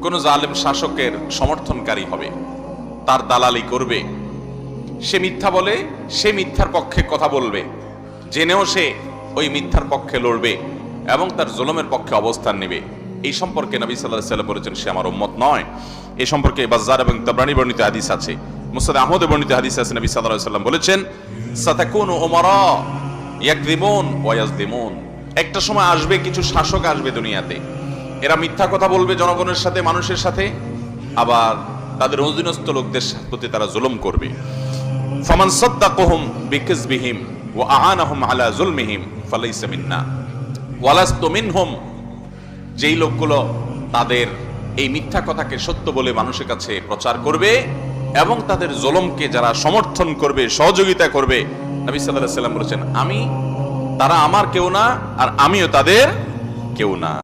কোনো জালেম শাসকের সমর্থনকারী হবে, তার দালালি করবে, সে মিথ্যা বলে, সে মিথ্যার পক্ষে কথা বলবে, জেনেও সে ওই মিথ্যার পক্ষে লড়বে এবং তার জুলুমের পক্ষে অবস্থান নেবে। এই সম্পর্কে নবী সাল্লাল্লাহু আলাইহি ওয়াসাল্লাম বলেছেন সে আমার উম্মত নয়। এই সম্পর্কে বাজ্জার এবং তাবরানী বর্ণিত হাদিস আছে, মুসনাদ আহমদে বর্ণিত হাদিস আছে। নবী সাল্লাল্লাহু আলাইহি ওয়াসাল্লাম বলেছেন সাতাকুনু উমারা ইয়াকযিবুন ওয়া ইয়াজলিমুন, একটা সময় আসবে কিছু শাসক আসবে দুনিয়াতে, এরা মিথ্যা কথা বলবে জনগণের সাথে, মানুষের সাথে, আবার তাদের অধীনস্থ লোকদের প্রতি তারা জুলুম করবে। ফামান সাদ্দাকাহুম বিকিযবিহিম ওয়া আ'আনাহুম আলা যুলমিহিম ফালাইসা মিন্না ওয়া লাস্তু মিনহুম, যেই লোকগুলো তাদের এই মিথ্যা কথাকে সত্য বলে মানুষের কাছে প্রচার করবে এবং তাদের জুলুমকে যারা সমর্থন করবে, সহযোগিতা করবে, নবী সাল্লাল্লাহু আলাইহি ওয়াসাল্লাম বলেছেন তারা আমার কেউ না আর আমিও তাদের কেউ না।